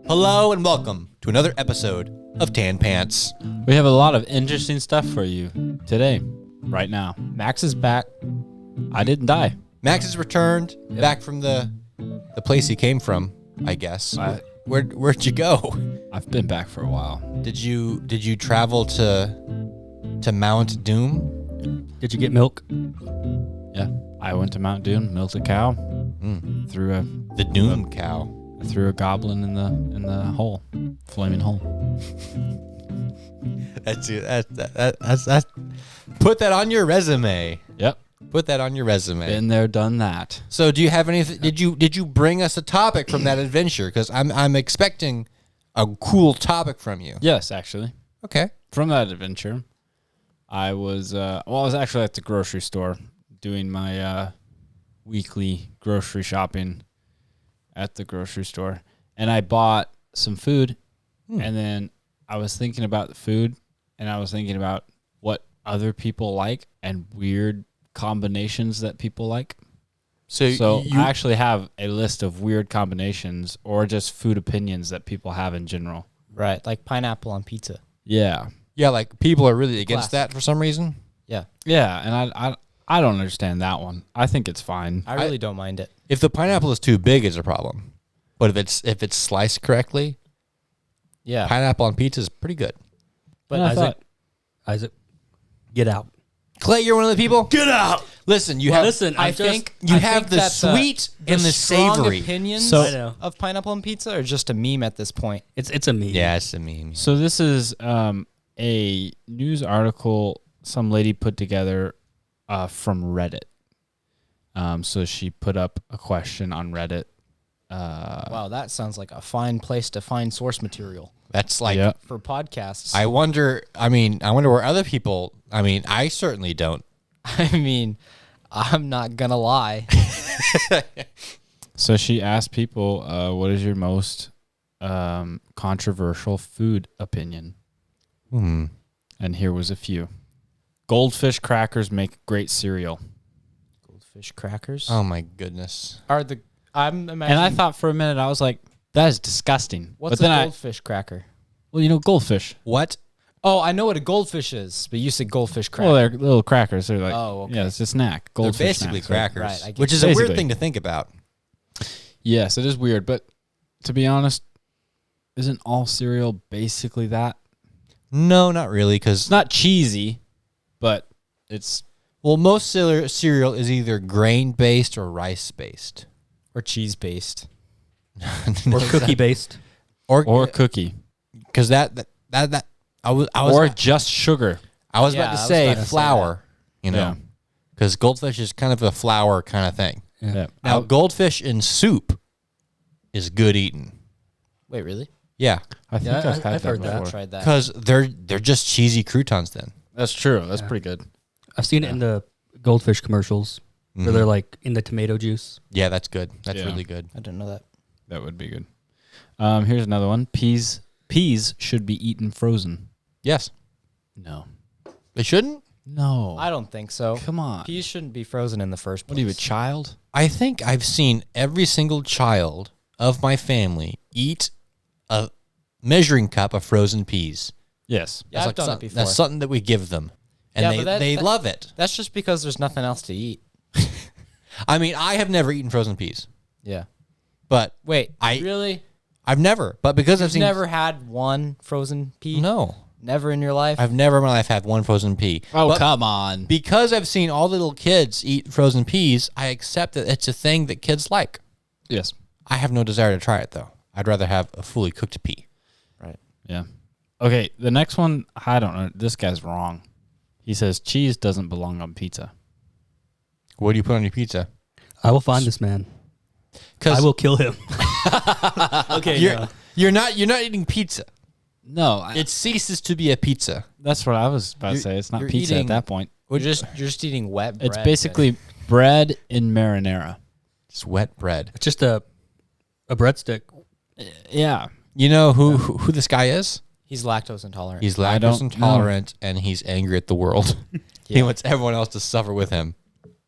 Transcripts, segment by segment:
Hello and welcome to another episode of Tan Pants. We have a lot of interesting stuff for you today, right now. Max is back. I didn't die. Max has returned back from the place he came from, I guess. Where'd you go? I've been back for a while. Did you travel to Mount Doom? Did you get milk? Yeah, I went to Mount Doom, milked a cow, threw The Doom cow. a goblin in the hole, flaming hole. That's put that on your resume. Yep, Put that on your resume. been there, done that. So, do you have anything? Did you bring us a topic from that adventure? Because I'm expecting a cool topic from you. Yes, actually, Okay. from that adventure, I was I was actually at the grocery store doing my weekly grocery shopping at the grocery store, and I bought some food, and then I was thinking about the food, and I was thinking about what other people like and weird combinations that people like. So you, I actually have a list of weird combinations or just food opinions that people have in general. Right, like pineapple on pizza. Yeah. yeah, like people are really against Classic. that for some reason. Yeah, Yeah, and I don't understand that one. I think it's fine. I really don't mind it. If the pineapple is too big, it's a problem. But if it's sliced correctly, Yeah, pineapple on pizza is pretty good. but And I Isaac, get out. Clay, you're one of the people. Get out. Listen, you Well, have. listen, I I'm just- think you have the sweet and the strong savory. opinions So- I know. of pineapple on pizza are just a meme at this point. It's a meme. Yeah, it's a meme. So this is a news article some lady put together from Reddit. So she put up a question on Reddit. Wow, that sounds like a fine place to find source material That's like. Yeah. for podcasts. I wonder where other people. I certainly don't. I mean, I'm not gonna lie. So she asked people, what is your most controversial food opinion? And here was a few. Goldfish crackers make great cereal. Goldfish crackers Oh my goodness. are the. I'm imagining. And I thought for a minute, I was like, that is disgusting. what's but then a goldfish cracker? well, goldfish. What? Oh, I know what a goldfish is, but you said goldfish cracker. Well, they're little crackers. They're like, Oh, okay. yeah, it's a snack. They're Goldfish basically snacks, crackers, Right, I get which you. is a weird Basically. thing to think about. Yes, it is weird, but to be honest, isn't all cereal basically that? No, not really, It's because not cheesy, but it's most cereal is either grain based or rice based, or cheese based. Or cookie based. or cookie because that I was or just sugar. I was Yeah, about to I was say about to say flour, Yeah. because goldfish is kind of a flour kind of thing. Yeah. Now, goldfish in soup is good eating. Wait, really? Yeah, I think Yeah, I've had I've that heard that. before. I've tried that. because they're just cheesy croutons. Then That's true. That's pretty good. I've seen it in the goldfish commercials where they're like in the tomato juice. yeah, that's good. That's Yeah. really good. I didn't know that. That would be good. Here's another one. Peas should be eaten frozen. Yes, No. they shouldn't. No. I don't think so. Come on. Peas shouldn't be frozen in the first place. What are you, a child? I think I've seen every single child of my family eat a measuring cup of frozen peas. Yes. Yeah, I've done it before. That's something that we give them, and Yeah, but they that- love it. That's just because there's nothing else to eat. I have never eaten frozen peas, Yeah. but Wait, I- really? I've never. But because I've You've seen never had one frozen pea? no, Never in your life? I've never in my life had one frozen pea. Oh, But come on. because I've seen all the little kids eat frozen peas, I accept that it's a thing that kids like. Yes. I have no desire to try it though. I'd rather have a fully cooked pea. Right. Yeah. Okay, the next one, I don't know. This guy's wrong. He says cheese doesn't belong on pizza. What do you put on your pizza? I will find this man. I Because will kill him. Okay. you're not eating pizza. No, It ceases to be a pizza. that's what I was about to say. It's not you're pizza eating- at that point. You're just eating wet bread. It's basically bread in marinara. It's wet bread. It's just a breadstick. Yeah. You know who this guy is? He's lactose intolerant. He's I lactose don't intolerant and he's angry at the world. He wants everyone else to suffer with him.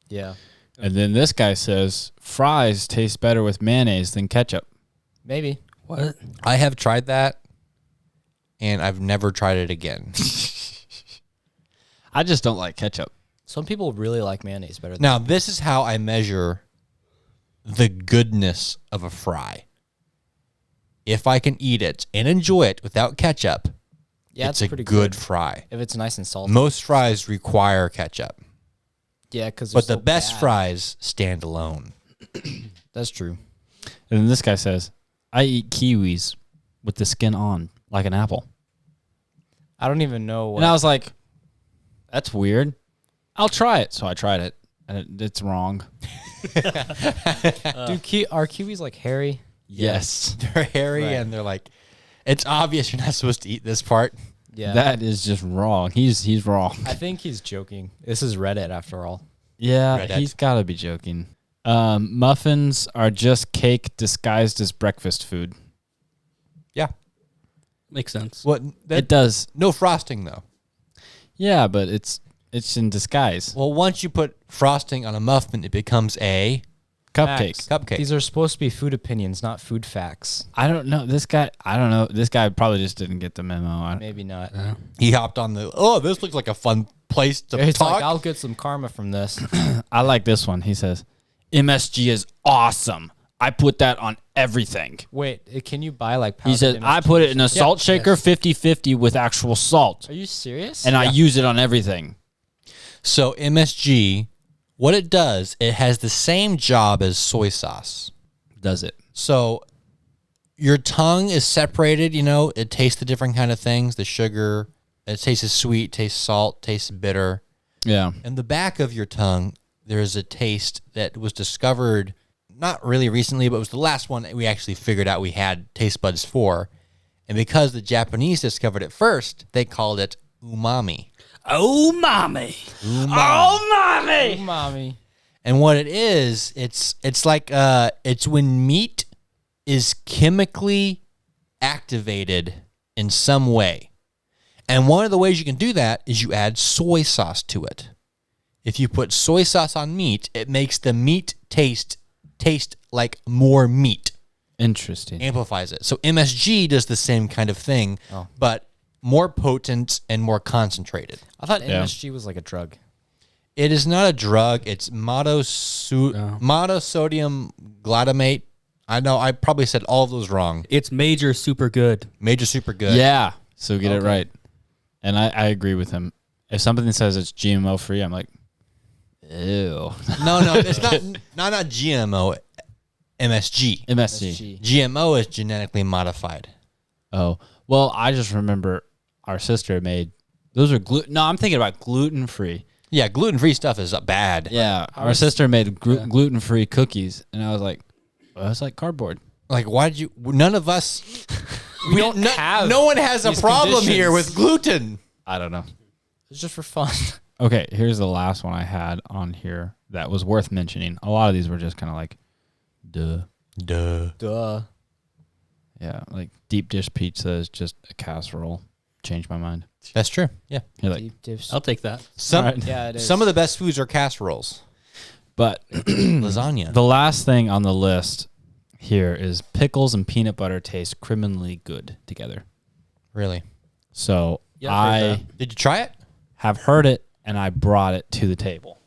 yeah. And then this guy says fries taste better with mayonnaise than ketchup. Maybe. What? I have tried that, and I've never tried it again. I just don't like ketchup. Some people really like mayonnaise better than Now, this is how I measure the goodness of a fry. If I can eat it and enjoy it without ketchup, it's a pretty good fry. if it's nice and salty. Most fries require ketchup, Yeah, because but the best fries stand alone. That's true. And then this guy says, I eat kiwis with the skin on, like an apple. I don't even know what. And I was like, that's weird. I'll try it. So I tried it, and it's wrong. are kiwis like hairy? Yes. They're hairy Right. and they're like, it's obvious you're not supposed to eat this part. Yeah. That is just wrong. He's wrong. I think he's joking. This is Reddit after all. Yeah, Reddit. he's got to be joking. Muffins are just cake disguised as breakfast food. Yeah. Makes sense. What? It does. No frosting, though. Yeah, but it's in disguise. Well, once you put frosting on a muffin, it becomes a Cupcake. cupcake. These are supposed to be food opinions, not food facts. I don't know. This guy probably just didn't get the memo. Maybe not. He hopped on this looks like a fun place to It's talk. like, I'll get some karma from this. I like this one. He says, MSG is awesome. I put that on everything. Wait, can you buy like He powdered said, I put it in a salt shaker yes. 50-50 with actual salt. Are you serious? And I use it on everything. So MSG, what it does, it has the same job as soy sauce. Does it? So your tongue is separated, it tastes the different kind of things, the sugar, it tastes sweet, tastes salt, tastes bitter. Yeah. In the back of your tongue, there's a taste that was discovered not really recently, but it was the last one that we actually figured out we had taste buds for. And because the Japanese discovered it first, they called it umami. Oh, mommy. Umami. Oh, mommy. Mommy. And what it is, it's like it's when meat is chemically activated in some way. And one of the ways you can do that is you add soy sauce to it. If you put soy sauce on meat, it makes the meat taste like more meat. Interesting. Amplifies it. So MSG does the same kind of thing, but more potent and more concentrated. I thought Yeah. MSG was like a drug. It is not a drug. It's monosodium glutamate. I know I probably said all of those wrong. It's major super good. Major super good. Yeah. So get it right. And I agree with him. If something says it's GMO free, I'm like, ew. No, it's not GMO. MSG. MSG. GMO is genetically modified. Oh. Well, I just remember our sister made, those are gluten. No, I'm thinking about gluten free. Yeah, gluten-free stuff is bad. Yeah. Our sister made gluten free cookies. And I was like, well, it's like cardboard. Like, why did you? None of us. We don't have No one has a these problem here conditions. with gluten. I don't know. It's just for fun. Okay, here's the last one I had on here that was worth mentioning. A lot of these were just kind of like, duh. Duh. Yeah, like deep dish pizza is just a casserole. Changed my mind. That's true. Yeah. You're like, Deep dish. I'll take that. Some Alright. Yeah, it is. some of the best foods are casseroles. but Lasagna. the last thing on the list here is pickles and peanut butter taste criminally good together. Really? So Yeah, I've heard I Did you try it? have heard it and I brought it to the table.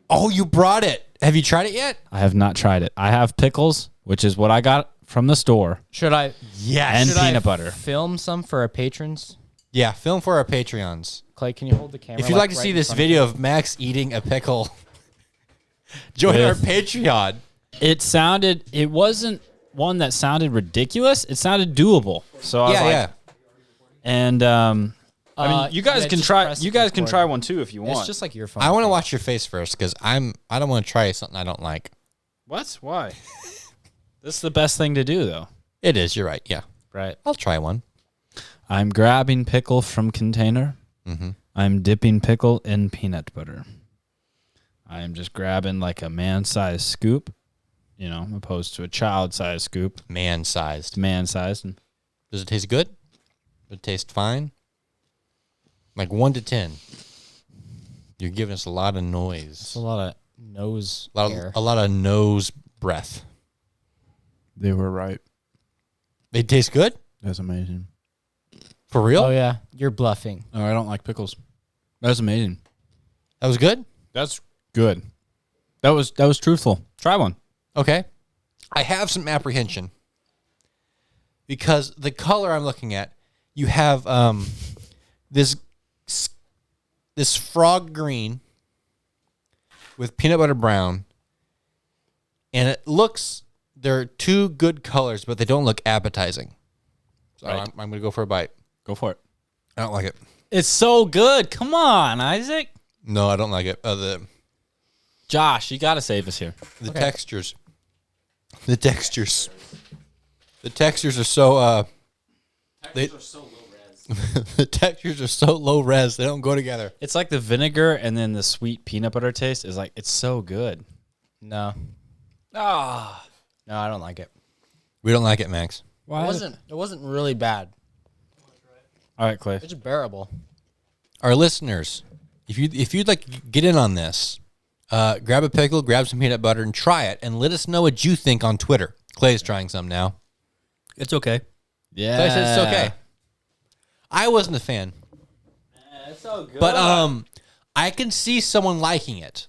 Oh, you brought it. Have you tried it yet? I have not tried it. I have pickles, which is what I got from the store, Should I Yes. and peanut butter. film some for our patrons? Yeah, film for our Patreons. Clay, can you hold the camera? If you'd like to right see in this front video of Max eating a pickle, join our With- Patreon. It wasn't one that sounded ridiculous. It sounded doable. So I was like, and I mean, you guys yeah, can just try. press You guys can record. try one too if you want. It's just like your phone. I want to watch your face first because I don't want to try something I don't like. what? Why? This is the best thing to do, though. It is. You're right. Yeah. Right. I'll try one. I'm grabbing pickle from container. Mm-hmm. I'm dipping pickle in peanut butter. I am just grabbing like a man-sized scoop, opposed to a child-sized scoop. Man-sized. It's man-sized. And Does it taste good? Does it taste fine? Like 1 to 10. You're giving us a lot of noise. It's a lot of nose A air. lot of nose breath. they were right. They taste good? That's amazing. For real? Oh yeah, you're bluffing. Oh, I don't like pickles. That's amazing. That was good? That's good. That was truthful. Try one. Okay. I have some apprehension because the color I'm looking at, you have this frog green with peanut butter brown, and it looks, they're two good colors, but they don't look appetizing. So Right. I'm going to go for a bite. Go for it. I don't like it. It's so good. Come on, Isaac. No, I don't like it. Josh, you got to save us here. The textures. The textures are so the textures are so low res, they don't go together. It's like the vinegar and then the sweet peanut butter taste is like, it's so good. No, Ah. no, I don't like it. We don't like it, Max. It wasn't really bad. All right, Clay. It's just bearable. Our listeners, if you'd like to get in on this, grab a pickle, grab some peanut butter, and try it, and let us know what you think on Twitter. Clay's trying some now. It's okay. Yeah. Clay says it's okay. I wasn't a fan, It's so good. but I can see someone liking it.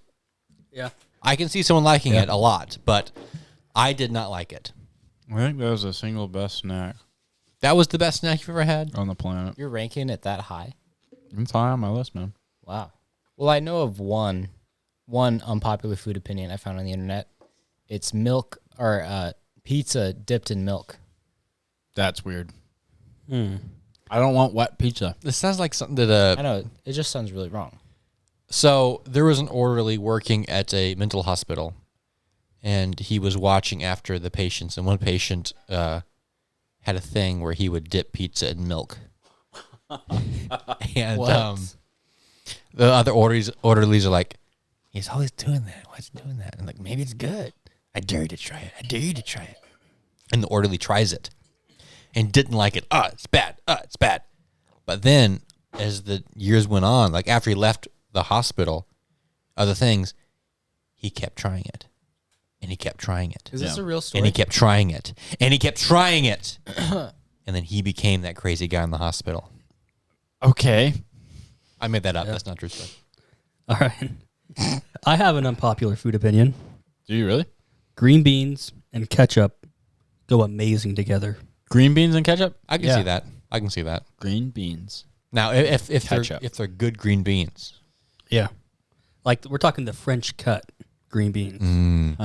Yeah. I can see someone liking it a lot, but I did not like it. I think that was the single best snack That was the best snack you've ever had? on the planet. You're ranking it that high? It's high on my list, man. Wow. Well, I know of one unpopular food opinion I found on the internet. It's milk or pizza dipped in milk. That's weird. I don't want wet pizza. This sounds like something that I know it just sounds really wrong. So there was an orderly working at a mental hospital, and he was watching after the patients. And one patient had a thing where he would dip pizza in milk. And What? the other orderlies are like, he's always doing that. Why's he doing that? And like, maybe it's good. I dare you to try it. I dare you to try it. And the orderly tries it and didn't like it. It's bad. It's bad. But then as the years went on, like after he left the hospital, other things, he kept trying it. And he kept trying it. Is this Yeah. a real story? And he kept trying it. And he kept trying it. And then he became that crazy guy in the hospital. Okay. I made that up. That's not true stuff. All right. I have an unpopular food opinion. Do you really? Green beans and ketchup go amazing together. Green beans and ketchup? I can Yeah. see that. I can see that. Green beans. Now, if Ketchup. they're good green beans. Yeah. Like we're talking the French cut green beans.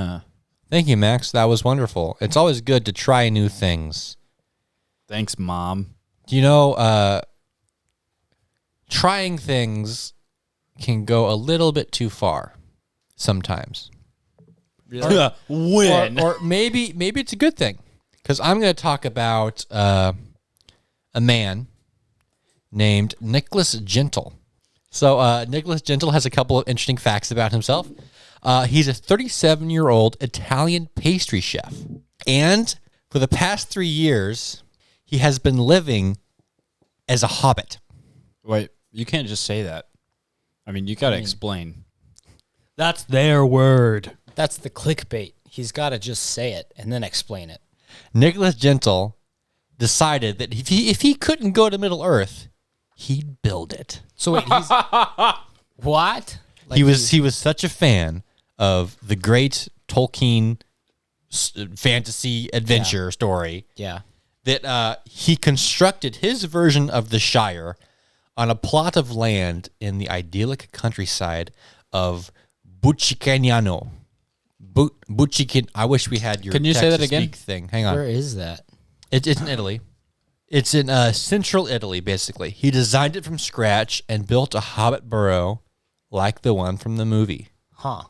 Thank you, Max. That was wonderful. It's always good to try new things. Thanks, Mom. Do you know, trying things can go a little bit too far sometimes. When? Or maybe it's a good thing. Because I'm going to talk about a man named Nicholas Gentle. So Nicholas Gentle has a couple of interesting facts about himself. He's a 37-year-old Italian pastry chef. And for the past 3 years, he has been living as a hobbit. Wait, you can't just say that. I mean, you got to explain. That's their word. That's the clickbait. He's got to just say it and then explain it. Nicholas Gentle decided that if he couldn't go to Middle Earth, he'd build it. So wait, he's what? He was such a fan of the great Tolkien fantasy adventure story Yeah. that he constructed his version of the Shire on a plot of land in the idyllic countryside of Buccicagnano. I wish we had your Can you say that text-to-speak again? thing. Hang on. Where is that? It's in Italy. It's in central Italy, basically. He designed it from scratch and built a hobbit burrow like the one from the movie. Huh.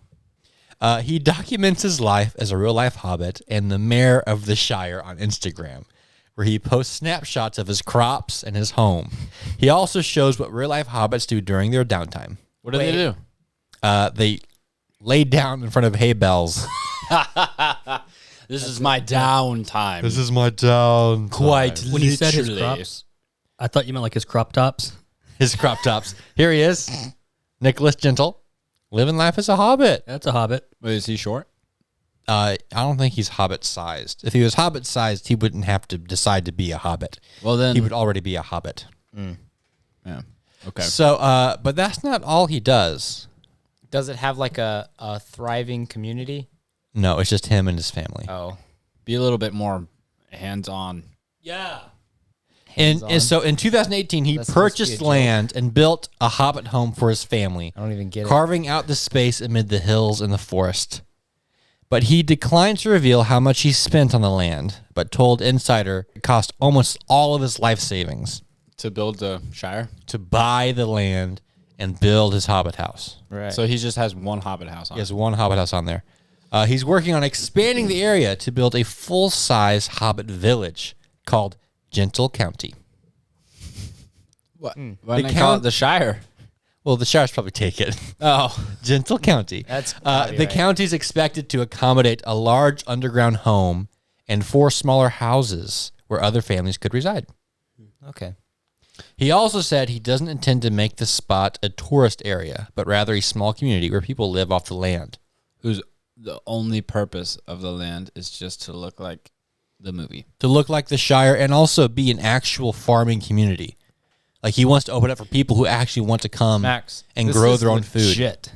He documents his life as a real-life hobbit and the mayor of the Shire on Instagram, where he posts snapshots of his crops and his home. He also shows what real-life hobbits do during their downtime. What do they do? They lay down in front of hay bales. This is my downtime. is my down. Quite When he said his literally. crops, I thought you meant like his crop tops. His crop tops. Here he is, Nicholas Gentle, living life as a hobbit. That's a hobbit. Wait, is he short? I don't think he's hobbit-sized. If he was hobbit-sized, he wouldn't have to decide to be a hobbit. Well, then He would already be a hobbit. yeah. Okay. So, but that's not all he does. Does it have like a thriving community? No, it's just him and his family. Oh, Be a little bit more hands-on. yeah. And so in 2018, he That's supposed to be a purchased joke. land and built a hobbit home for his family, I don't even get it. carving out the space amid the hills and the forest. But he declined to reveal how much he spent on the land, but told Insider it cost almost all of his life savings To build the Shire? to buy the land and build his hobbit house. Right. So he just has one Hobbit house on He has one hobbit house on there. He's working on expanding the area to build a full-size hobbit village called Gentle County. What? The Why didn't they call it the Shire? Well, the Shire's probably take it. Oh. Gentle County. That's probably the right. county's expected to accommodate a large underground home and 4 smaller houses where other families could reside. Okay. He also said he doesn't intend to make the spot a tourist area, but rather a small community where people live off the land. Whose the only purpose of the land is just to look like the movie. To look like the Shire and also be an actual farming community. Like he wants to open up for people who actually want to come Max, and this grow is their own food. legit.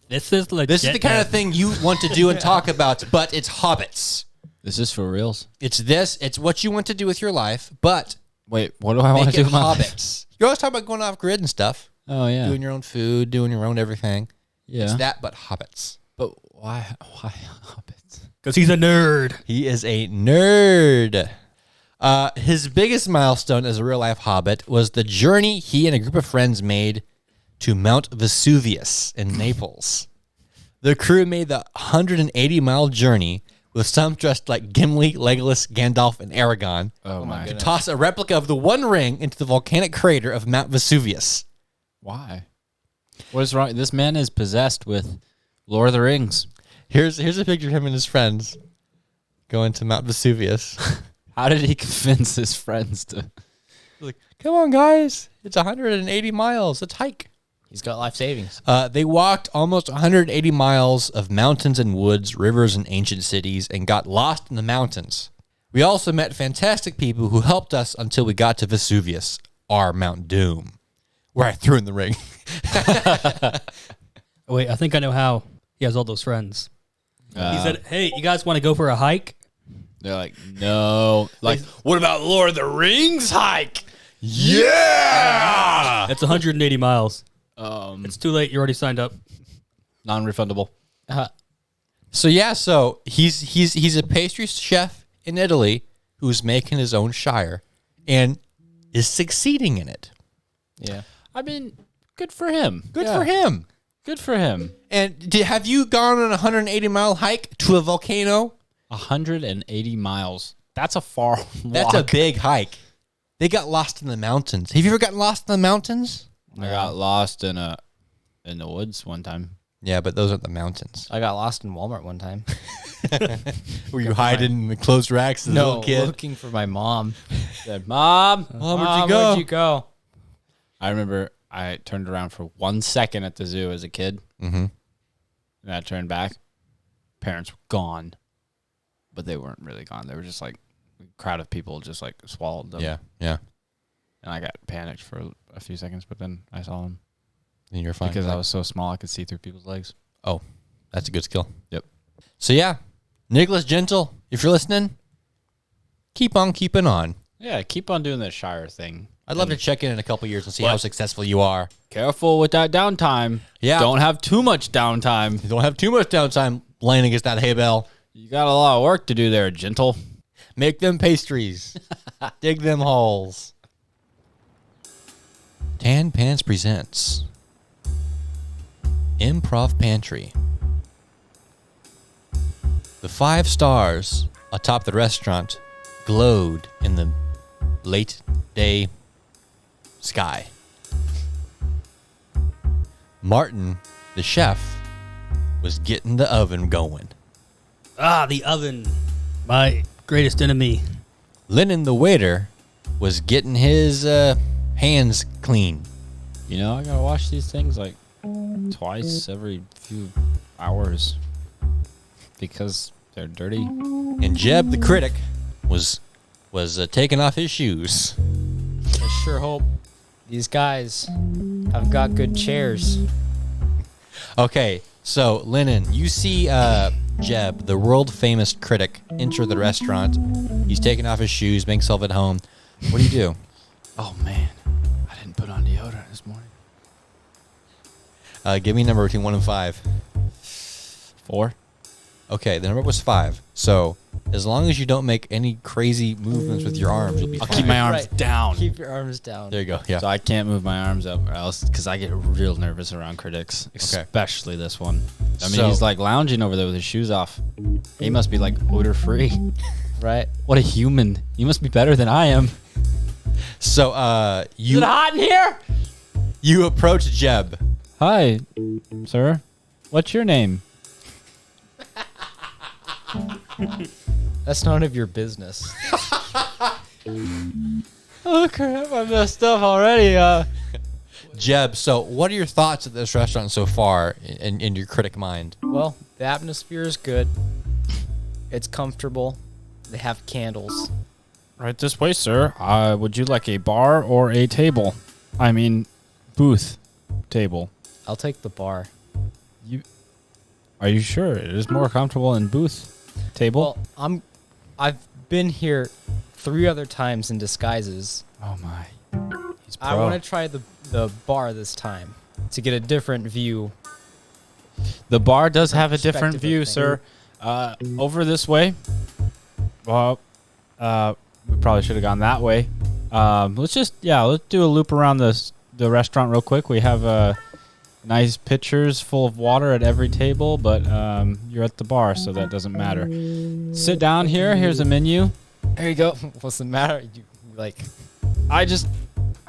This is legit. This is the kind of thing you want to do and talk about, but it's hobbits. This is for reals? It's what you want to do with your life, but Wait, what do I want make to it do with my life? hobbits. You're always talking about going off grid and stuff, Oh, yeah. doing your own food, doing your own everything. Yeah. It's that, but hobbits. But why Hobbits? Because he's a nerd. He is a nerd. His biggest milestone as a real life hobbit was the journey he and a group of friends made to Mount Vesuvius in Naples. The crew made the 180-mile journey with some dressed like Gimli, Legolas, Gandalf, and Aragorn Oh, my to goodness. toss a replica of the One Ring into the volcanic crater of Mount Vesuvius. Why? What is wrong? This man is possessed with Lord of the Rings. Here's a picture of him and his friends going to Mount Vesuvius. How did he convince his friends to? Like, come on, guys. It's 180 miles. Let's hike. He's got life savings. They walked almost 180 miles of mountains and woods, rivers and ancient cities, and got lost in the mountains. We also met fantastic people who helped us until we got to Vesuvius, our Mount Doom, where I threw in the ring. Oh, wait, I think I know how he has all those friends. He said, hey, you guys want to go for a hike? They're like, no. Like, what about Lord of the Rings hike? Yeah! That's 180 miles. Um, It's too late. You already signed up. non-refundable. So he's a pastry chef in Italy who's making his own Shire and is succeeding in it. Yeah. I mean, good for him. Good for him. Good for him. And have you gone on a 180-mile hike to a volcano? 180 miles. That's a far That's walk. a big hike. They got lost in the mountains. Have you ever gotten lost in the mountains? I got lost in the woods one time. Yeah, but those aren't the mountains. I got lost in Walmart one time. Were you hiding in the clothes racks as a little kid? looking for my mom. Said, Mom. Mom, where'd you go? Where'd you go? I remember I turned around for 1 second at the zoo as a kid. Mm-hmm. And I turned back. Parents were gone. But they weren't really gone. They were just like a crowd of people just like swallowed them. Yeah. And I got panicked for a few seconds, but then I saw them. And you're fine. Because I was so small I could see through people's legs. Oh, that's a good skill. Yep. So yeah, Nicholas Gentle, if you're listening, keep on keeping on. Yeah, keep on doing that Shire thing. I'd love to check in a couple years and see how successful you are. Careful with that downtime. Yeah. Don't have too much downtime. You don't have too much downtime laying against that hay bale. You got a lot of work to do there, Gentle. Make them pastries. Dig them holes. Tan Pants presents Improv Pantry. The 5 stars atop the restaurant glowed in the late day sky. Martin, the chef, was getting the oven going. Ah, the oven. My greatest enemy. Lennon, the waiter, was getting his hands clean. You know, I gotta wash these things like twice every few hours. Because they're dirty. And Jeb, the critic, was taking off his shoes. I sure hope these guys have got good chairs. Okay, so Lennon, you see Jeb, the world famous critic, enter the restaurant. He's taking off his shoes, making himself at home. What do you do? Oh, man. I didn't put on deodorant this morning. Give me a number between 1 and 5. 4. Okay, the number was 5. So as long as you don't make any crazy movements with your arms, you'll be I'll fine. keep my arms down. Keep your arms down. There you go. Yeah. So I can't move my arms up or else, because I get real nervous around critics, especially this one. I mean, So- he's like lounging over there with his shoes off. He must be like odor free. Right? What a human. He must be better than I am. So Is it hot in here? you approach Jeb. Hi, sir. What's your name? That's none of your business. Oh, crap. I messed up already. Jeb, so what are your thoughts of this restaurant so far in your critic mind? Well, the atmosphere is good. It's comfortable. They have candles. Right this way, sir. Would you like a bar or a table? I mean, booth table. I'll take the bar. Are you sure? It is more comfortable in booth table. Well, I've been here 3 other times in disguises. Oh my. He's pro. I want to try the bar this time to get a different view. The bar does have a different Perspective view, of sir. Over this way. Well, we probably should have gone that way. Let's do a loop around the restaurant real quick. We have nice pitchers full of water at every table, but you're at the bar, so that doesn't matter. Sit down here. Here's a menu. There you go. What's the matter?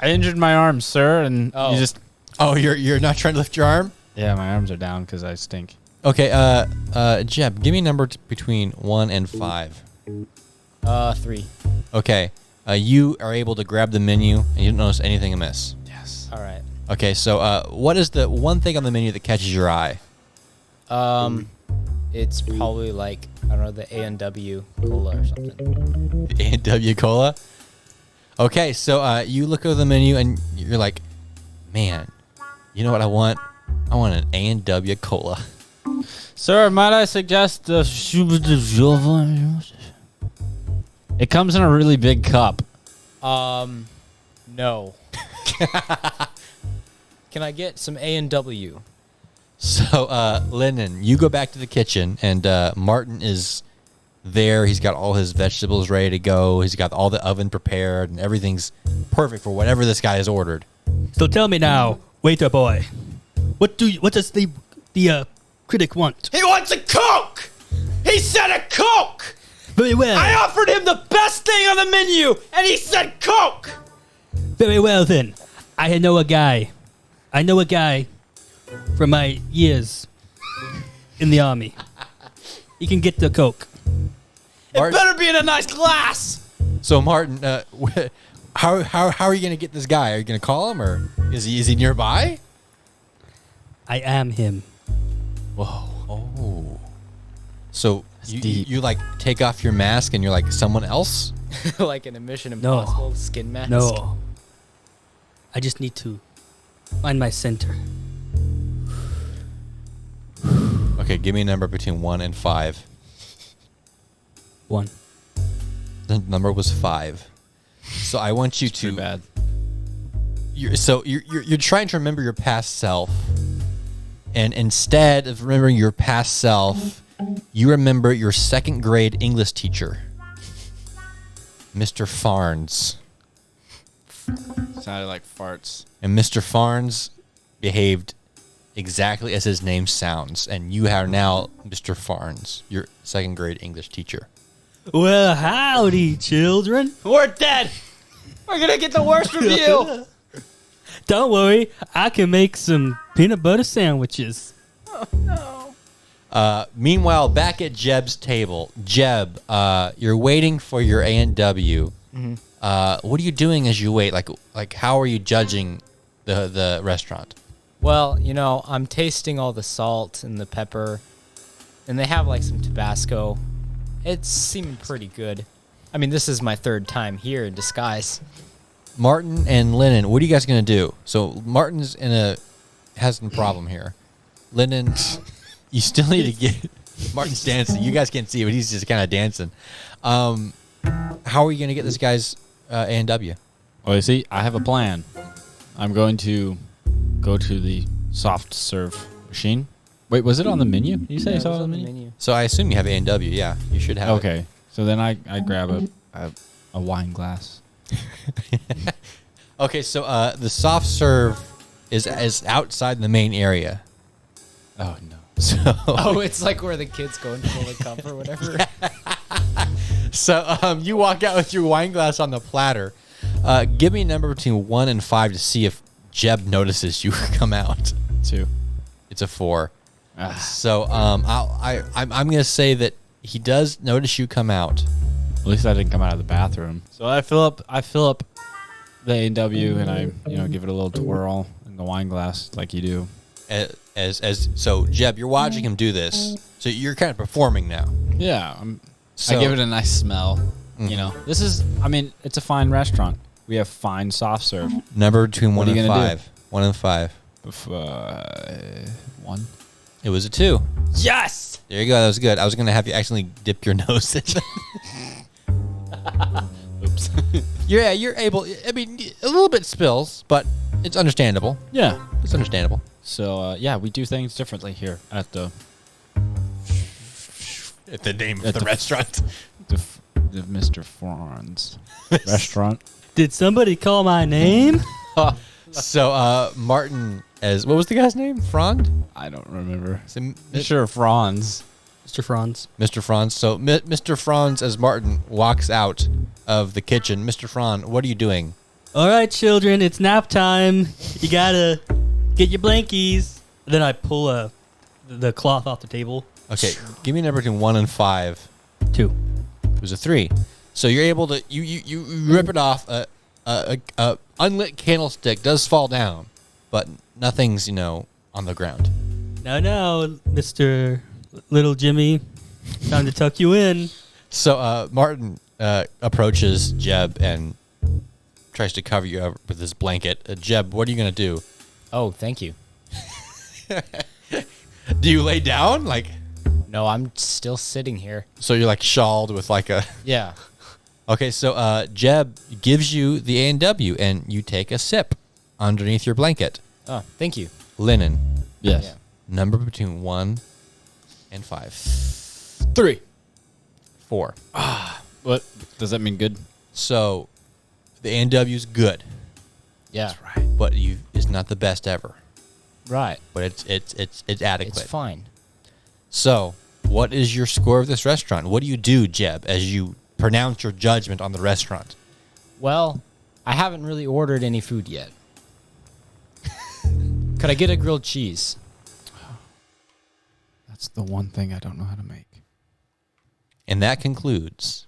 I injured my arms, sir, and Oh. you just. Oh, you're not trying to lift your arm? Yeah, my arms are down because I stink. Okay, Jeb, give me a number between 1 and 5. 3. Okay, you are able to grab the menu and you don't notice anything amiss. Yes. All right. Okay, so what is the one thing on the menu that catches your eye? It's probably like, I don't know, the A&W cola or something. The A&W Cola? Okay, so you look over the menu and you're like, man, you know what I want? I want an A&W Cola. Sir, might I suggest the... It comes in a really big cup. No. Can I get some A&W? So, Lennon, you go back to the kitchen, and Martin is there. He's got all his vegetables ready to go. He's got all the oven prepared, and everything's perfect for whatever this guy has ordered. So tell me now, waiter boy, what does the critic want? He wants a Coke! He said a Coke! Very well. I offered him the best thing on the menu, and he said Coke! Very well then. I know a guy from my years in the army. He can get the Coke. It better be in a nice glass! So, Martin, how are you going to get this guy? Are you going to call him, or is he nearby? I am him. Whoa. Oh. So deep. you like take off your mask and you're like someone else? Like in a Mission No. Impossible skin mask? No. I just need to find my center. Okay, give me a number between 1 and 5. 1. The number was 5. So I want you Too to. bad. You're trying to remember your past self, and instead of remembering your past self, you remember your 2nd grade English teacher, Mr. Farnes. Sounded like farts. And Mr. Farnes behaved exactly as his name sounds, and you are now Mr. Farnes, your 2nd grade English teacher. Well, howdy, children. We're dead! We're gonna get the worst review! Don't worry, I can make some peanut butter sandwiches. Meanwhile, back at Jeb's table, Jeb, you're waiting for your A&W. What are you doing as you wait? Like how are you judging the restaurant? Well, I'm tasting all the salt and the pepper And they have like some Tabasco. It's seeming pretty good. I mean, this is my third time here in disguise. Martin and Lennon, what are you guys gonna do? So Martin's has a problem here. Lennon, you still need to get. Martin's dancing. You guys can't see it, but he's just kind of dancing. How are you gonna get this guy's A&W? Oh, you see, I have a plan. I'm going to go to the soft serve machine. Wait, was it on the menu? Did you say you saw it on the menu? So I assume you have A&W. Yeah, you should have. Okay, so then I grab a wine glass. Okay, so the soft serve is outside the main area. Oh no. So Oh, it's like where the kids go and fill the cup or whatever. So you walk out with your wine glass on the platter. Give me a number between 1 and 5 to see if Jeb notices you come out. 2. It's a 4. So I'm gonna say that he does notice you come out. At least I didn't come out of the bathroom. So I fill up the A&W and I give it a little twirl in the wine glass like you do. So Jeb, you're watching him do this. So you're kind of performing now. Yeah, So, I give it a nice smell. This is. I mean, it's a fine restaurant. We have fine soft serve. number between What 1 are you and gonna 5. 1 and 5. 1. It was a 2. Yes! There you go. That was good. I was gonna have you actually dip your nose in. Oops. You're able. I mean, a little bit spills, but it's understandable. Yeah. It's understandable. So we do things differently here at the The name At the restaurant. the Mr. Franz restaurant. Did somebody call my name? So Martin, what was the guy's name? Frond? I don't remember. So, Mr. Franz. Mr. Franz. Mr. Franz. So Mr. Franz, as Martin walks out of the kitchen, Mr. Franz, what are you doing? All right, children, it's nap time. You gotta get your blankies. Then I pull the cloth off the table. Okay, give me a number between 1 and 5. 2. It was a 3. So you're able to you rip it off. A unlit candlestick does fall down, but nothing's on the ground. No, Mr. Little Jimmy. Time to tuck you in. So Martin approaches Jeb and tries to cover you over with his blanket. Jeb, what are you gonna do? Oh, thank you. Do you lay down No, I'm still sitting here. so you're shawled with a? Yeah. Okay, so Jeb gives you the A&W and you take a sip underneath your blanket. Oh, thank you. Linen, Yes. Yeah. number between 1 and 5. 3. 4. What does that mean? Good. So the A&W is good, Yeah. but is not the best ever. Right. But it's adequate. It's fine. So, what is your score of this restaurant? What do you do, Jeb, as you pronounce your judgment on the restaurant? Well, I haven't really ordered any food yet. Could I get a grilled cheese? That's the one thing I don't know how to make. And that concludes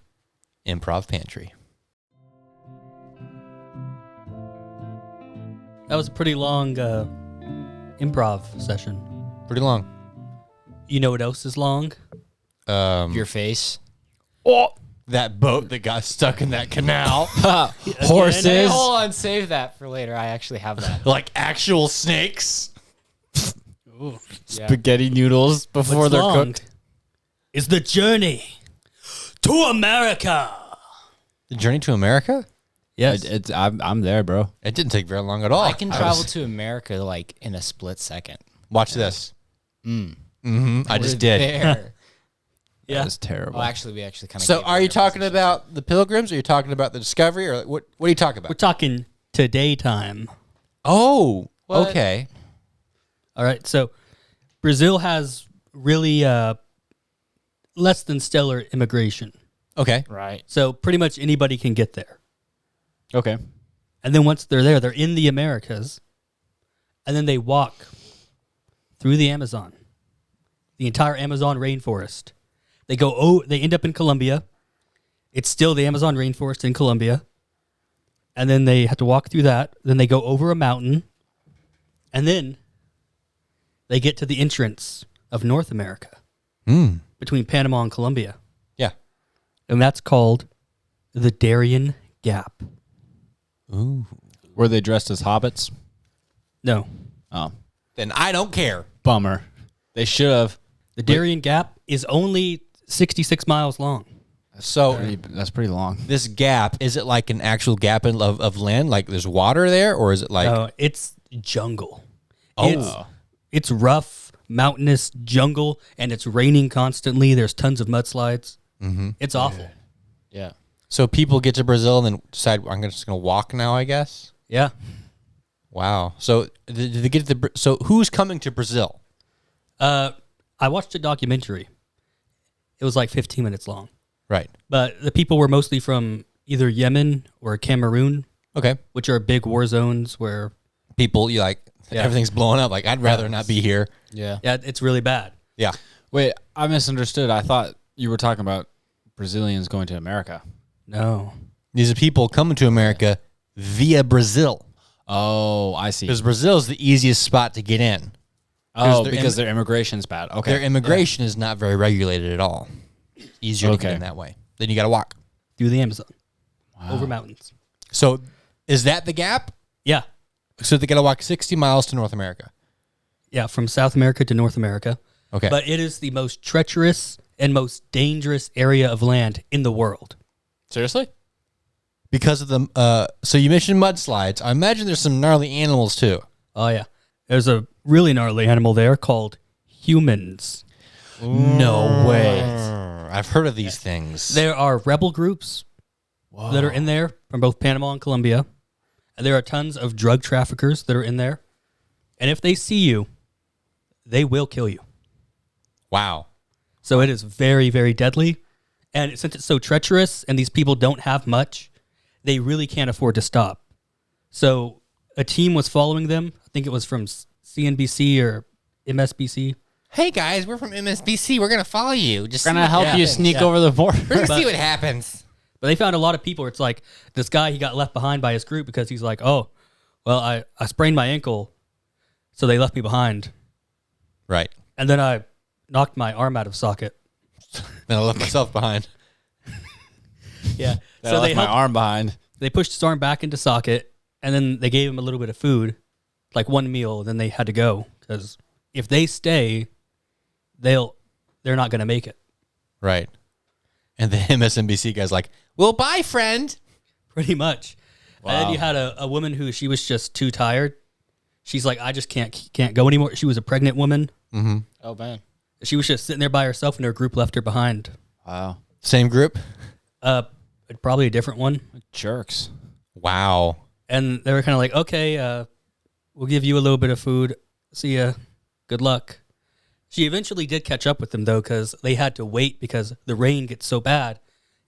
Improv Pantry. That was a pretty long improv session. Pretty long. You know what else is long? Your face. That boat that got stuck in that canal. Horses. Hey, hold on, save that for later. I actually have that. Like actual snakes. Yeah. Spaghetti noodles before What's they're long cooked. is the journey to America. The Journey to America? Yes. I'm there, bro. It didn't take very long at all. I can travel to America in a split second. Watch this. I just We're did. there. Yeah. That is terrible. Well, actually, we actually kind of. So, are you talking about the Pilgrims? Or are you talking about the Discovery? Or what are you talking We're about? talking today time. Oh, What? okay. All right. So Brazil has really less than stellar immigration. Okay. Right. So pretty much anybody can get there. Okay. And then once they're there, they're in the Americas. And then they walk through the Amazon, the entire Amazon rainforest. They end up in Colombia. It's still the Amazon rainforest in Colombia. And then they have to walk through that. Then they go over a mountain. And then they get to the entrance of North America. between Panama and Colombia. Yeah. And that's called the Darièn Gap. Ooh. Were they dressed as hobbits? No. Oh, Then I don't care. bummer. They should have. The Durian Gap is only 66 miles long. So That's pretty long. this gap, is it like an actual gap of land? Like there's water there, or is it like No, it's jungle. Oh. It's rough, mountainous jungle, and it's raining constantly. There's tons of mudslides. Mm-hmm. It's awful. Yeah. so people get to Brazil and then decide I'm just gonna walk now, I guess? Yeah. Wow. So did they get to so who's coming to Brazil? I watched a documentary. It was like 15 minutes long. Right. But the people were mostly from either Yemen or Cameroon, Okay. which are big war zones where, People you like everything's blowing up. Like I'd rather not be here. Yeah. yeah, it's really bad. Yeah. Wait, I misunderstood. I thought you were talking about Brazilians going to America. No. These are people coming to America via Brazil. Oh, I see. Because Brazil is the easiest spot to get in. Oh, their because their immigration's bad. Okay. Their immigration is not very regulated at all. Easier to get Okay. in that way. Then you got to walk. Through the Amazon. Over mountains. So is that the gap? Yeah. So they got to walk 60 miles to North America. Yeah, from South America to North America. Okay. But it is the most treacherous and most dangerous area of land in the world. Seriously? because of the so you mentioned mudslides. I imagine there's some gnarly animals too. Oh, yeah. There's a really gnarly animal there called humans. No way. I've heard of these things. There are rebel groups that are in there from both Panama and Colombia. And there are tons of drug traffickers that are in there. And if they see you, they will kill you. Wow. So it is very, very deadly. And since it's so treacherous and these people don't have much, they really can't afford to stop. So a team was following them. I think it was from CNBC or MSBC. Hey guys, we're from MSBC. We're gonna follow you. Just Gonna help you sneak over the border. We're gonna see what happens. But they found a lot of people where it's like, this guy, he got left behind by his group because he's like, oh, well, I sprained my ankle, so they left me behind. Right. And then I knocked my arm out of socket. Then I left myself behind. Yeah. So So I they left my helped, arm behind. they pushed his arm back into socket, and then they gave him a little bit of food, like one meal, and then they had to go. Because if they stay, they're not going to make it. Right. And the MSNBC guy's like, well, bye, friend. Pretty much. And then you had a woman who she was just too tired. She's like, I just can't go anymore. She was a pregnant woman. Mm-hmm. Oh, man. She was just sitting there by herself, and her group left her behind. Wow. Same group? Probably a different one. Jerks. Wow. And they were kind of like, okay, we'll give you a little bit of food. See ya. Good luck. She eventually did catch up with them, though, because they had to wait because the rain gets so bad.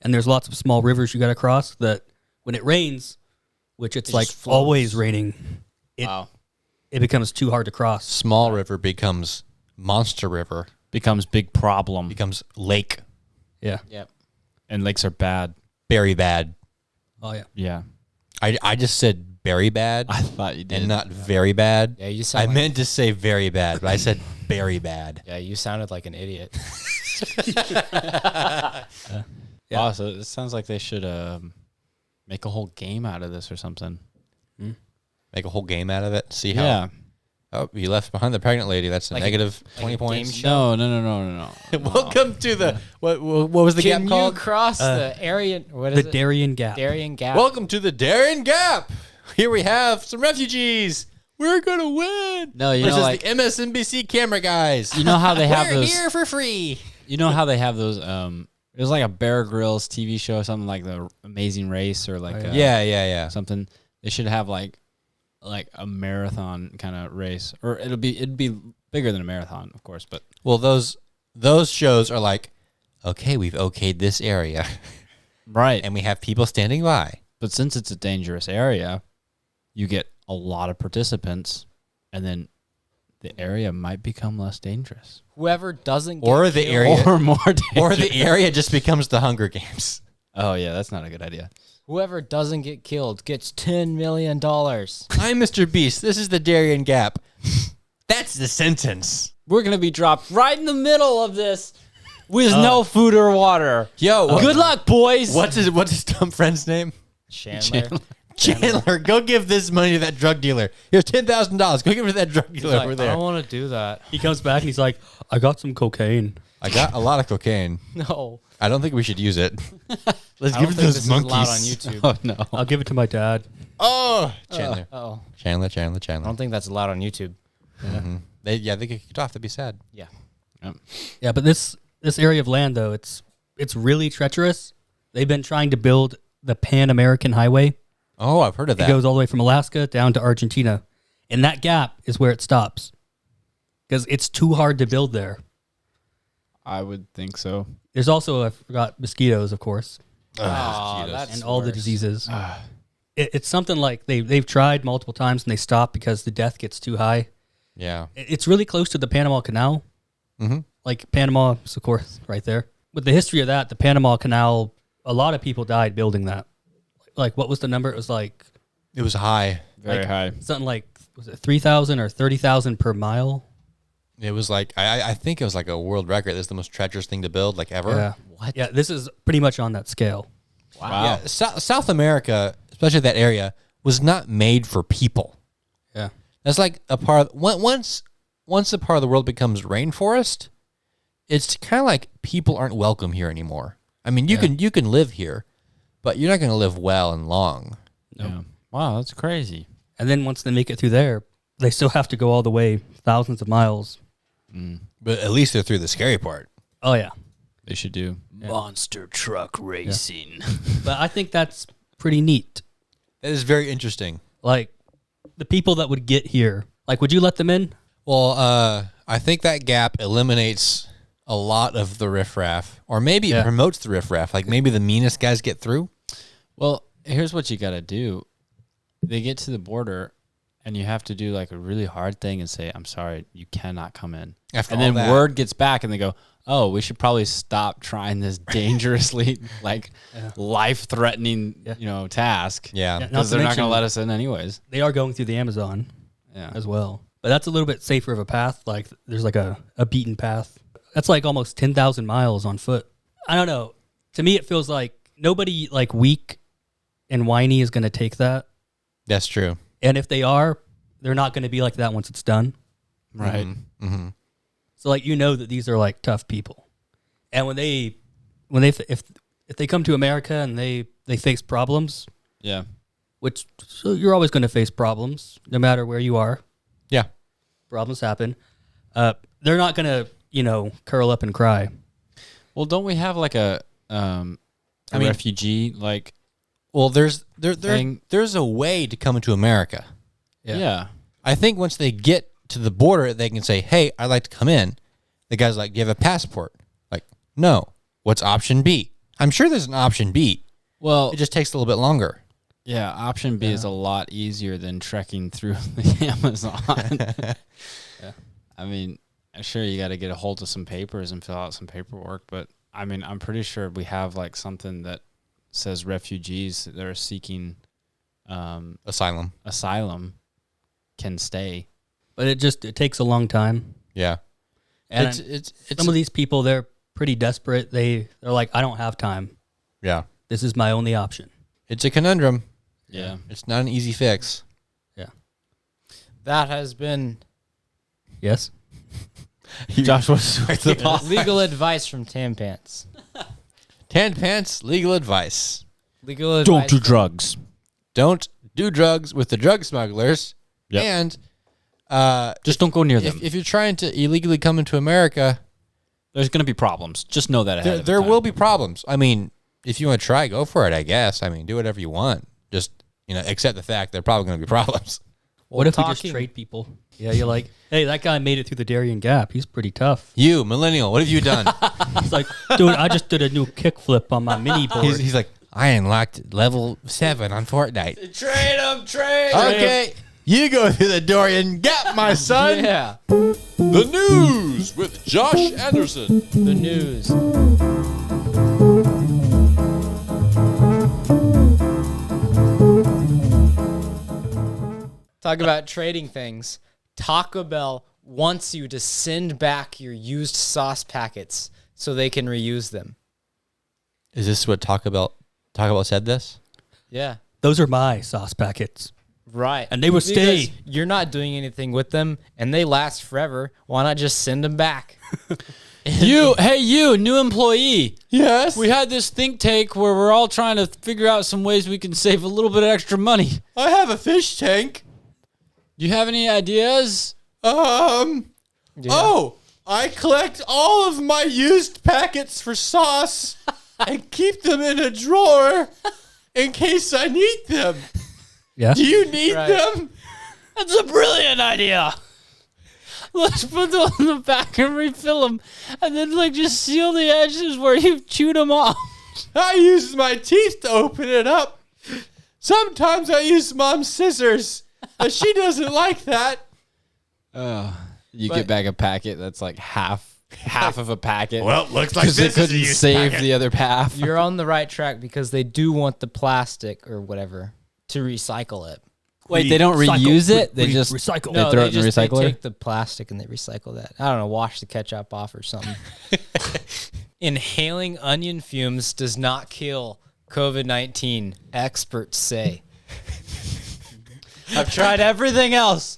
And there's lots of small rivers you got to cross that when it rains, which it's like just flows. always raining, it becomes too hard to cross. Small river becomes monster river, Becomes big problem. becomes lake. Yeah. Yep. And lakes are bad. Very bad. Oh, yeah. Yeah. I just said very bad I thought you did. and not very bad. Yeah, you I sound like, meant to say very bad, but I said very bad. yeah, you sounded like an idiot. Yeah. Wow, so it sounds like they should make a whole game out of this or something. Make a whole game out of it. See how. Yeah. Oh, you left behind the pregnant lady. That's a Like negative a 20 game points. show. No. Welcome to the what was the Can gap you called? cross the area? What is The it? Darian Gap. Darian Gap. Welcome to the Durian Gap. Here we have some refugees. We're gonna win. No, you know, versus like- the MSNBC camera guys. You know how they have We're those. here for free. You know how they have those. It was like a Bear Grylls TV show, something like The Amazing Race, or like Yeah. something. They should have like a marathon kind of race, or it'd be bigger than a marathon, of course. But Well, those shows are like, okay, we've okayed this area, right. and we have people standing by. But since it's a dangerous area, you get a lot of participants, and then the area might become less dangerous, Whoever doesn't get Or the killed- area, or more dangerous. or the area just becomes the Hunger Games. Oh yeah, that's not a good idea. Whoever doesn't get killed gets $10 million. I'm Mr. Beast. This is the Durian Gap. That's the sentence. We're gonna be dropped right in the middle of this. with no food or water. Yo, Good luck, boys. What's his dumb friend's name? Chandler. Chandler, go give this money to that drug dealer. Here's $10,000. Go give it to that drug dealer over I there. don't want to do that. He comes back and he's like, I got some cocaine. I got a lot of cocaine. No. I don't think we should use it. Let's I give don't it to think those this monkeys. is allowed on YouTube. Oh no. I'll give it to my dad. Oh, Chandler. Oh. Chandler. I don't think that's allowed on YouTube. They get kicked off. That'd be sad. Yeah. Yeah, but this area of land though, it's really treacherous. They've been trying to build the Pan American Highway. Oh, I've heard of It that. goes all the way from Alaska down to Argentina. And that gap is where it stops. Because it's too hard to build there. I would think so. There's also, I forgot, mosquitoes, of course, Oh, that's and all the worse. diseases. It's something like they've tried multiple times and they stop because the death gets too high. Yeah. It's really close to the Panama Canal. Mm-hmm. Like Panama is, of course, right there. With the history of that, the Panama Canal, a lot of people died building that. Like, what was the number? It was like It was high. Very high. something like, was it 3,000 or 30,000 per mile? It was like I think it was like a world record. This is the most treacherous thing to build like ever. Yeah. What? Yeah, this is pretty much on that scale. Wow. Yeah, South America, especially that area, was not made for people. Yeah. That's like a part. Once a part of the world becomes rainforest, it's kind of like people aren't welcome here anymore. I mean, you can live here, but you're not going to live well and long. Yeah. Wow, that's crazy. And then once they make it through there, they still have to go all the way thousands of miles. But at least they're through the scary part. Oh, yeah. They should do. Monster truck racing. But I think that's pretty neat. That is very interesting. Like, the people that would get here, like, would you let them in? Well, I think that gap eliminates a lot of the riffraff, or maybe it promotes the riffraff. Like maybe the meanest guys get through. Well, here's what you got to do. They get to the border, and you have to do like a really hard thing and say, "I'm sorry, you cannot come in." After and all then that. word gets back, and they go, "Oh, we should probably stop trying this dangerously, like life-threatening, task." Yeah. Not Because to they're not going mention- to let us in anyways. They are going through the Amazon Yeah. as well. But that's a little bit safer of a path. Like, there's like a beaten path. That's like almost 10,000 miles on foot. I don't know. To me, it feels like nobody like weak and whiny is going to take that. That's true. And if they are, they're not going to be like that once it's done. Right. Mm-hmm. So like that these are like tough people. And if they come to America and they face problems, Yeah. which so you're always going to face problems no matter where you are. Yeah. Problems happen. They're not going to, curl up and cry. Well, don't we have like a refugee like? Well, there's Thing. there's a way to come into America. Yeah. I think once they get to the border, they can say, "Hey, I'd like to come in." The guy's like, "Do you have a passport?" Like, "No." What's option B? I'm sure there's an option B. Well, It just takes a little bit longer. yeah. Option B is a lot easier than trekking through the Amazon. I mean, sure, you got to get a hold of some papers and fill out some paperwork, but I mean, I'm pretty sure we have like something that says refugees that are seeking Asylum. asylum can stay. But it takes a long time. Yeah. And It's some of these people, they're pretty desperate. They're like, I don't have time. yeah. This is my only option. It's a conundrum. Yeah. It's not an easy fix. That has been Yes? Josh, what's the legal advice from Tan Pants. Tan Pants legal advice. Legal advice. drugs. Don't do drugs with the drug smugglers. Yep. And Just don't go near them. if you're trying to illegally come into America, There's going to be problems. Just know that ahead of there time. will be problems. I mean, if you want to try, go for it, I guess. I mean, do whatever you want. Just, accept the fact there are probably going to be problems. What if we talking- just trade people? Yeah, you're like, hey, that guy made it through the Darian Gap. He's pretty tough. You, millennial, what have you done? He's like, dude, I just did a new kickflip on my mini board. he's like, I unlocked level 7 on Fortnite. Trade them, trade. Okay, you go through the Durian Gap, my son. Yeah. The news with Josh Anderson. The news. Talk about trading things. Taco Bell wants you to send back your used sauce packets so they can reuse them. Is this what Taco Bell said this? Yeah. Those are my sauce packets. Right. And they will stay. Because you're not doing anything with them, and they last forever. Why not just send them back? You, new employee. Yes. We had this think tank where we're all trying to figure out some ways we can save a little bit of extra money. I have a fish tank. Do you have any ideas? Oh, I collect all of my used packets for sauce and keep them in a drawer in case I need them. Yeah. Do you need them? That's a brilliant idea. Let's put them in the back and refill them, and then just seal the edges where you've chewed them off. I use my teeth to open it up. Sometimes I use Mom's scissors, but she doesn't like that. You get back a packet that's like half of a packet. Well, looks like because they this is a couldn't used save packet. the other half. You're on the right track because they do want the plastic or whatever to recycle it. Wait, they don't reuse it? They just recycle. They throw it in the they recycler? take the plastic and they recycle that. I don't know, wash the ketchup off or something. Inhaling onion fumes does not kill COVID-19, experts say. I've tried everything else.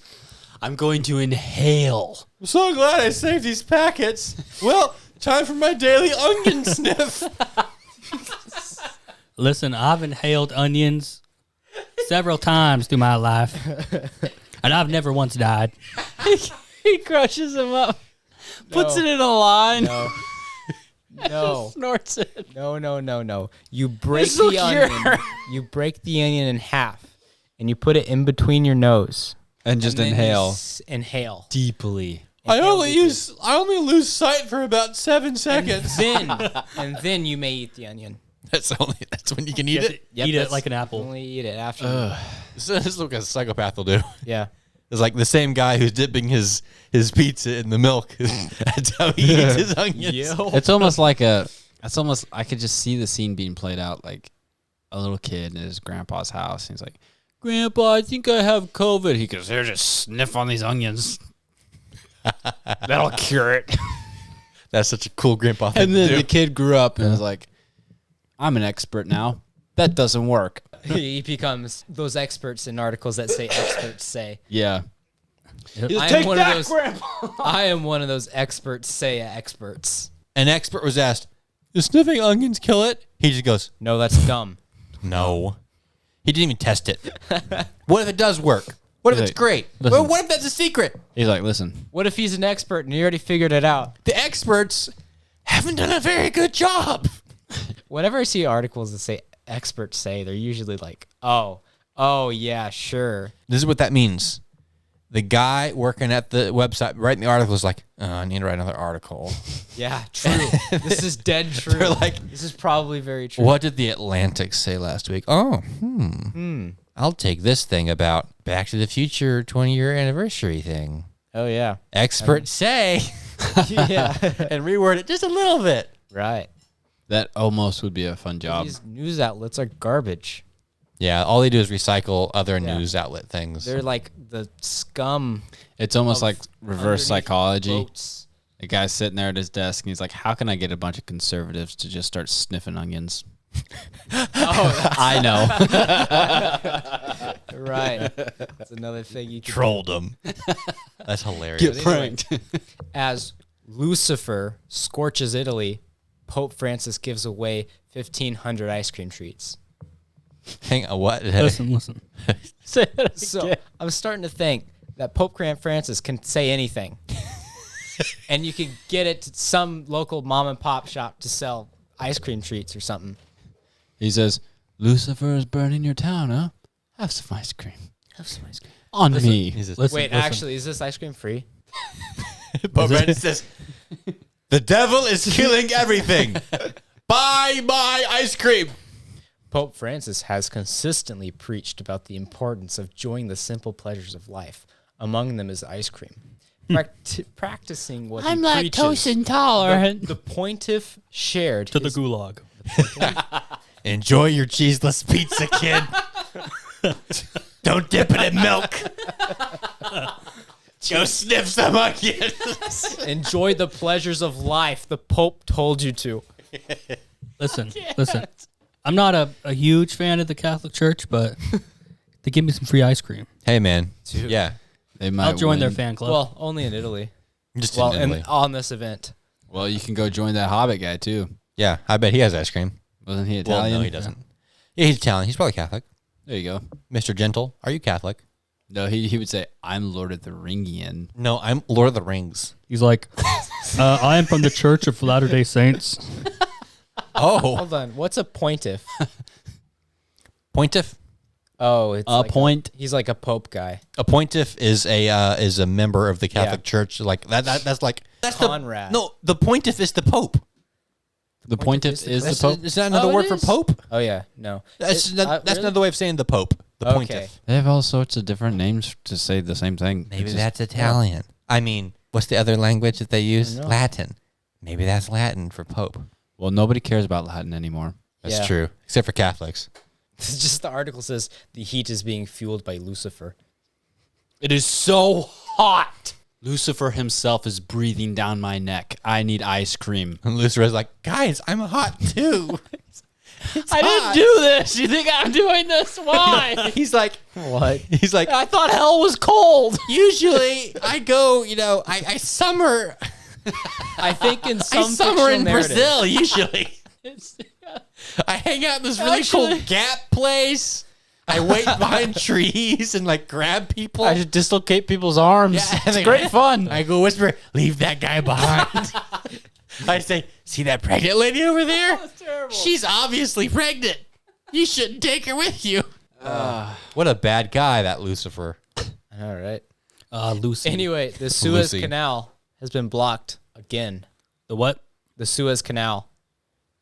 I'm going to inhale. I'm so glad I saved these packets. Well, time for my daily onion sniff. Listen, I've inhaled onions several times through my life, and I've never once died. He crushes them up, puts it in a line, No. snorts it. No. You break This'll the cure. onion. You break the onion in half, and you put it in between your nose. And just And then you inhale inhale. deeply. I only lose sight for about 7 seconons. And then you may eat the onion. That's when you can eat it. Yep, Eat it that's like an apple. Only eat it after. This is what a psychopath will do. Yeah. It's like the same guy who's dipping his pizza in the milk. That's how he eats his onions. It's almost like I could just see the scene being played out like a little kid in his grandpa's house. And he's like, Grandpa, I think I have COVID. He goes, here, just sniff on these onions. That'll cure it. That's such a cool grandpa thing And then to do. the kid grew up and was like, I'm an expert now. That doesn't work. He becomes those experts in articles that say experts say. Yeah. I am one of those experts say experts. An expert was asked, does sniffing onions kill it? He just goes, No, that's dumb. no. He didn't even test it. What if it does work? What if He's it's like, great? listen. Well, what if that's a secret? He's like, listen, What if he's an expert and he already figured it out? The experts haven't done a very good job. Whenever I see articles that say experts say, they're usually like, oh yeah, sure. This is what that means. The guy working at the website writing the article is like, oh, I need to write another article. Yeah, true. This is dead true. They're like, this is probably very true. what did the Atlantic say last week? Oh, I'll take this thing about Back to the Future 20-year anniversary thing. Oh yeah. Experts say, Yeah. and reword it just a little bit. Right. that almost would be a fun job. These news outlets are garbage. Yeah, all they do is recycle other news outlet things. They're like the scum. It's almost of like reverse underneath psychology. boats. The guy's sitting there at his desk and he's like, how can I get a bunch of conservatives to just start sniffing onions? I know. Right. That's another thing you can trolled them. That's hilarious. pranked. As Lucifer scorches Italy, Pope Francis gives away 1,500 ice cream treats. Hang on, what? Listen. So I'm starting to think that Pope Francis can say anything. And you can get it to some local mom and pop shop to sell ice cream treats or something. He says, Lucifer is burning your town, huh? Have some ice cream. Have some ice cream. On me. Wait, actually, is this ice cream free? Pope Francis says, the devil is killing everything. Buy my ice cream. Pope Francis has consistently preached about the importance of enjoying the simple pleasures of life. Among them is ice cream. Practicing what I'm he preaches. lactose intolerant. The pontiff shared To the his- gulag. Enjoy your cheeseless pizza, kid. Don't dip it in milk. Go sniff some onion. Enjoy the pleasures of life. The Pope told you to. Listen. I'm not a huge fan of the Catholic Church, but they give me some free ice cream. Hey, man. Yeah. They might I'll join their win. fan club. Well, only in Italy. Just Well, in Italy. on this event. Well, you can go join that Hobbit guy too. Yeah, I bet he has ice cream. Wasn't he Well, Italian? no, he doesn't. Yeah, he's Italian. He's probably Catholic. There you go. Mr. Gentle, are you Catholic? No, he would say, "I'm Lord of the Ringian." No, I'm Lord of the Rings. He's like, I am from the Church of Latter-day Saints. Oh. Hold on. What's a pontiff? Pontiff? Oh, it's A like point. he's like a Pope guy. A pontiff is a member of the Catholic Church. Like that's like that's Conrad. the pontiff is the Pope. The pontiff is the That's, Pope. is that another Oh, it word for is? Pope? Oh yeah, no. That's Really? another way of saying the Pope. The Okay. pontiff. They have all sorts of different names to say the same thing. Maybe It's just- that's Italian. I mean, what's the other language that they use? I know. Latin. Maybe that's Latin for Pope. Well, nobody cares about Latin anymore. That's Yeah. true, except for Catholics. It's just the article says the heat is being fueled by Lucifer. It is so hot. Lucifer himself is breathing down my neck. I need ice cream. And Lucifer's like, guys, I'm hot too. I didn't do this. You think I'm doing this? Why? He's like, What? he's like, I thought hell was cold. usually I go, I summer. I think in I some summer in fictional narrative- Brazil usually. I hang out in this really cool Actually- Gap place. I wait behind trees and like grab people. I just dislocate people's arms. Yeah, It's great fun. I go whisper, leave that guy behind. I say, see that pregnant lady over there? She's obviously pregnant. You shouldn't take her with you. What a bad guy, that Lucifer. All right. Lucy. Anyway, the Suez Lucy. Canal has been blocked again. The what? The Suez Canal.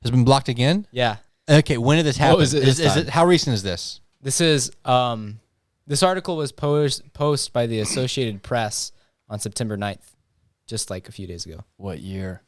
Has been blocked again? Yeah. Okay, when did this happen? was it this is time? it how recent is this? This is this article was posted by the Associated Press on September 9th, just like a few days ago. What year?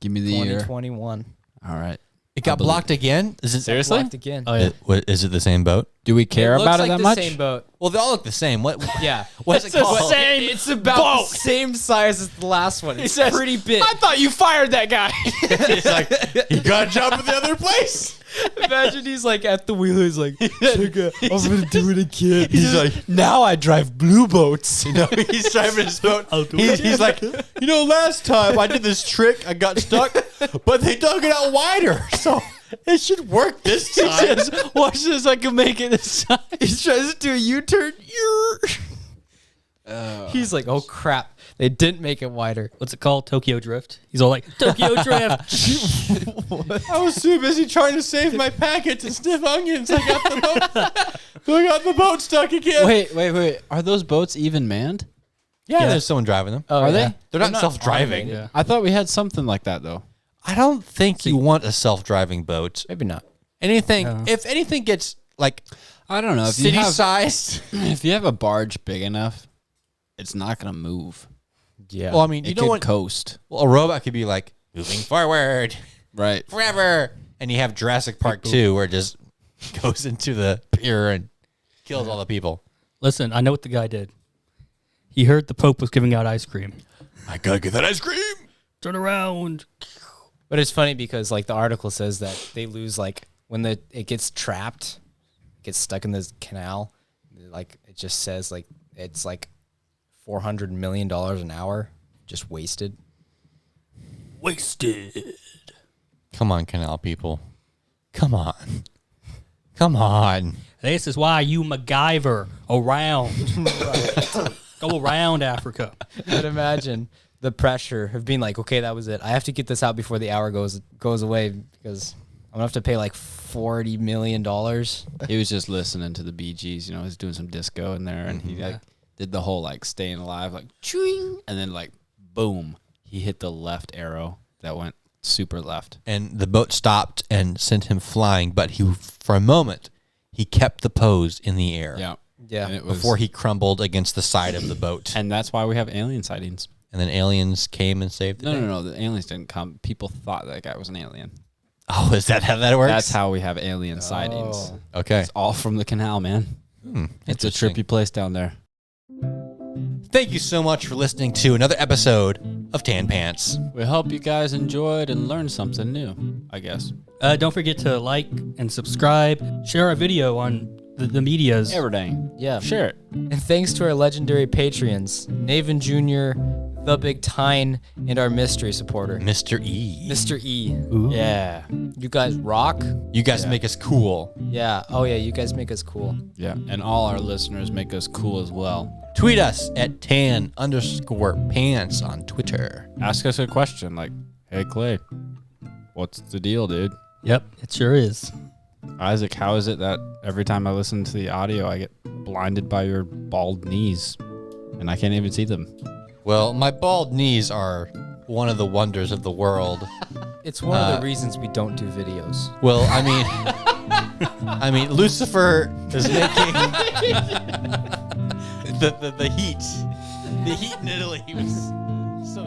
Give me the year. 2021. All right. It got blocked again? Is it Seriously? Blocked again. Oh yeah. Is it the same boat? Do we care It looks about it like that the much? same boat. Well, they all look the same. What? Yeah. What's it called? It's about the same size as the last one. It's says, pretty big. I thought you fired that guy. It's like, you got a job at the other place? Imagine he's like at the wheel. He's like, I'm gonna do it again. He's like, now I drive blue boats. he's driving his boat. He's like, last time I did this trick, I got stuck, but they dug it out wider, so it should work this time. Watch this. I can make it this time. He tries to do a U-turn. He's like, oh crap, they didn't make it wider. What's it called? Tokyo Drift. He's all like, Tokyo Drift. I was too busy trying to save my packets and sniff onions. I got the boat stuck again. Wait. Are those boats even manned? Yeah, there's someone driving them. Oh, Are yeah. they? They're not self-driving. automated. Yeah. I thought we had something like that though. I don't think you want a self-driving boat. Maybe not. Anything, if anything gets like I don't know if you have city-sized. if you have a barge big enough, it's not gonna move. Yeah. Well, I mean, you It know could what? coast. Well, a robot could be like moving forward Right. forever, and you have Jurassic Park 2 where it just goes into the pier and kills all the people. Listen, I know what the guy did. He heard the Pope was giving out ice cream. I gotta get that ice cream. Turn around. But it's funny because like the article says that they lose like when it gets trapped, gets stuck in this canal, like it just says like it's like $400 million an hour just wasted. Wasted. Come on, canal people. Come on. Come on. This is why you MacGyver around. Go around Africa. But imagine the pressure of being like, okay, that was it. I have to get this out before the hour goes away because I'm gonna have to pay like $40 million. He was just listening to the Bee Gees, he was doing some disco in there, and he like did the whole like staying alive, like chewing, and then like boom, he hit the left arrow that went super left. And the boat stopped and sent him flying, but for a moment, he kept the pose in the air. Yeah, Yeah. and it was, Before he crumbled against the side of the boat. and that's why we have alien sightings. And then aliens came and saved the day. No, the aliens didn't come. People thought that guy was an alien. Oh, is that how that works? That's how we have alien sightings. Okay. It's all from the canal, man. It's a interesting. trippy place down there. Thank you so much for listening to another episode of Tan Pants. We hope you guys enjoyed and learned something new, I guess. Don't forget to like and subscribe. Share our video on the medias. Everything. Yeah. Share it. And thanks to our legendary Patreons, Naven Jr., The Big Tyne, and our mystery supporter, Mr. E. Mr. E. Ooh. Yeah. You guys rock. You guys make us cool. Yeah. Oh, yeah. You guys make us cool. Yeah. And all our listeners make us cool as well. Tweet us at tan_pants on Twitter. Ask us a question like, hey, Clay, what's the deal, dude? Yep, it sure is. Isaac, how is it that every time I listen to the audio, I get blinded by your bald knees and I can't even see them? Well, my bald knees are one of the wonders of the world. It's one of the reasons we don't do videos. Well, I mean, Lucifer is making the heat in Italy was so.